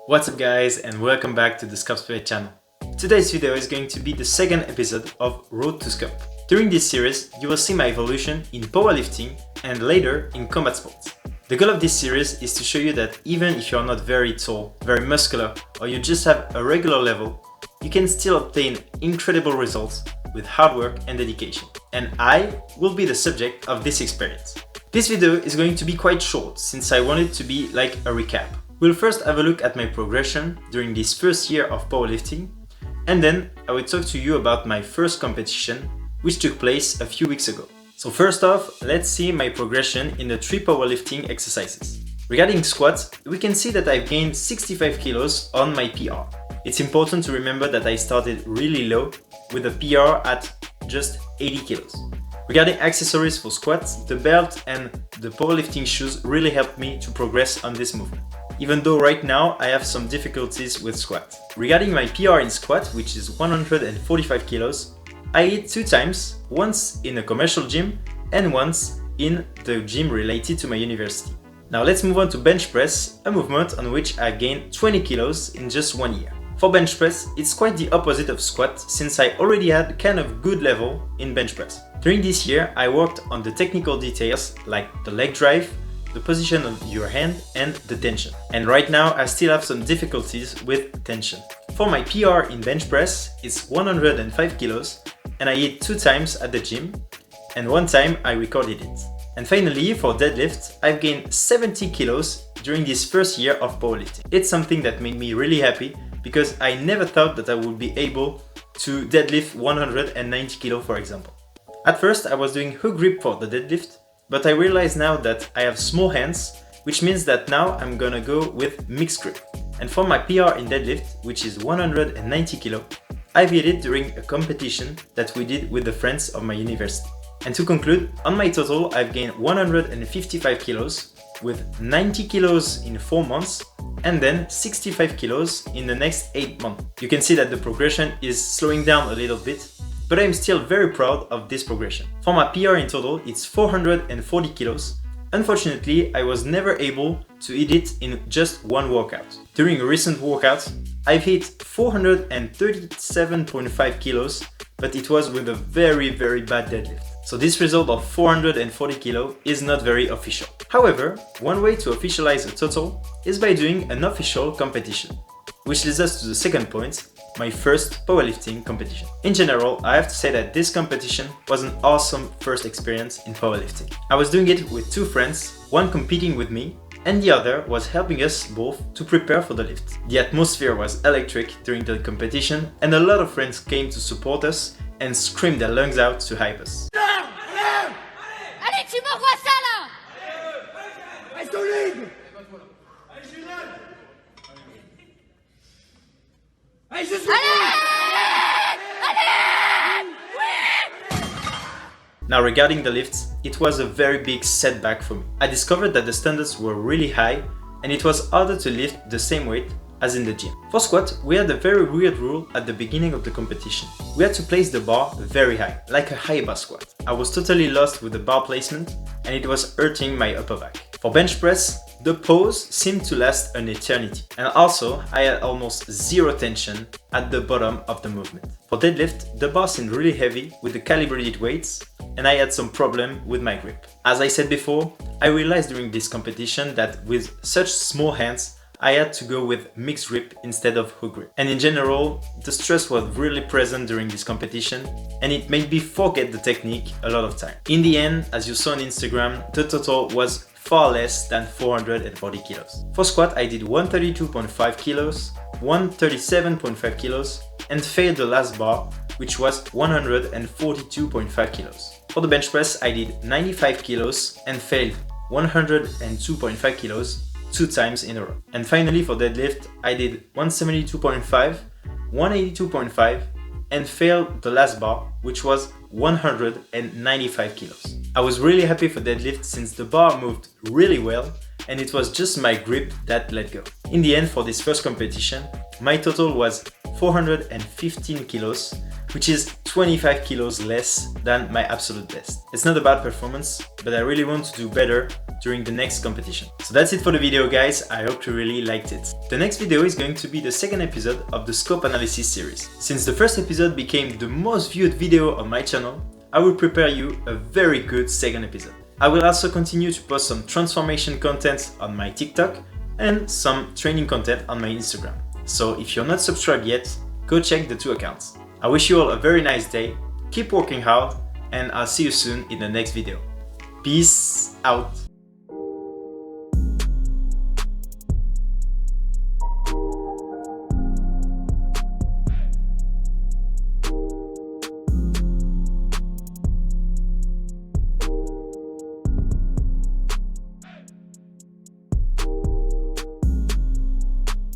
What's up guys, and welcome back to the Scope Spirit channel. Today's video is going to be the second episode of Road to Scope. During this series, you will see my evolution in powerlifting and later in combat sports. The goal of this series is to show you that even if you're not very tall, very muscular, or you just have a regular level, you can still obtain incredible results with hard work and dedication. And I will be the subject of this experience. This video is going to be quite short since I want it to be like a recap. We'll first have a look at my progression during this first year of powerlifting, and then I will talk to you about my first competition, which took place a few weeks ago. So first off, let's see my progression in the 3 powerlifting exercises. Regarding squats, we can see that I've gained 65 kilos on my PR. It's important to remember that I started really low with a PR at just 80 kilos. Regarding accessories for squats, the belt and the powerlifting shoes really helped me to progress on this movement, even though right now I have some difficulties with squat. Regarding my PR in squat, which is 145 kilos, I hit 2 times, once in a commercial gym and once in the gym related to my university. Now let's move on to bench press, a movement on which I gained 20 kilos in just 1 year. For bench press, it's quite the opposite of squat since I already had kind of good level in bench press. During this year, I worked on the technical details like the leg drive, the position of your hand and the tension. And right now I still have some difficulties with tension. For my PR in bench press, it's 105 kilos and I hit 2 times at the gym and 1 time I recorded it. And finally, for deadlift, I've gained 70 kilos during this first year of powerlifting. It's something that made me really happy because I never thought that I would be able to deadlift 190 kilo, for example. At first, I was doing hook grip for the deadlift, but I realize now that I have small hands, which means that now I'm gonna go with mixed grip. And for my PR in deadlift, which is 190 kilo, I've hit it during a competition that we did with the friends of my university. And to conclude, on my total, I've gained 155 kilos with 90 kilos in 4 months and then 65 kilos in the next 8 months. You can see that the progression is slowing down a little bit, but I'm still very proud of this progression. For my PR in total, it's 440 kilos. Unfortunately, I was never able to hit it in just one workout. During a recent workout, I've hit 437.5 kilos, but it was with a very bad deadlift. So this result of 440 kilo is not very official. However, one way to officialize a total is by doing an official competition, which leads us to the second point, my first powerlifting competition. In general, I have to say that this competition was an awesome first experience in powerlifting. I was doing it with 2 friends, one competing with me, and the other was helping us both to prepare for the lift. The atmosphere was electric during the competition, and a lot of friends came to support us and screamed their lungs out to hype us. Allez, tu m'envoies ça là! Allez, solide! Allez, je suis Now regarding the lifts, it was a very big setback for me. I discovered that the standards were really high and it was harder to lift the same weight as in the gym. For squat, we had a very weird rule at the beginning of the competition. We had to place the bar very high, like a high bar squat. I was totally lost with the bar placement and it was hurting my upper back. For bench press, the pose seemed to last an eternity. And also, I had almost zero tension at the bottom of the movement. For deadlift, the bar seemed really heavy with the calibrated weights and I had some problem with my grip. As I said before, I realized during this competition that with such small hands, I had to go with mixed grip instead of hook grip. And in general, the stress was really present during this competition and it made me forget the technique a lot of time. In the end, as you saw on Instagram, the total was far less than 440 kilos. For squat, I did 132.5 kilos, 137.5 kilos and failed the last bar, which was 142.5 kilos. For the bench press, I did 95 kilos and failed 102.5 kilos 2 times in a row. And finally for deadlift, I did 172.5, 182.5 and failed the last bar, which was 195 kilos. I was really happy for deadlift since the bar moved really well and it was just my grip that let go. In the end, for this first competition, my total was 415 kilos which is 25 kilos less than my absolute best. It's not about performance, but I really want to do better during the next competition. So that's it for the video, guys. I hope you really liked it. The next video is going to be the second episode of the scope analysis series. Since the first episode became the most viewed video on my channel, I will prepare you a very good second episode. I will also continue to post some transformation content on my TikTok and some training content on my Instagram. So if you're not subscribed yet, go check the two accounts. I wish you all a very nice day, keep working hard, and I'll see you soon in the next video. Peace out!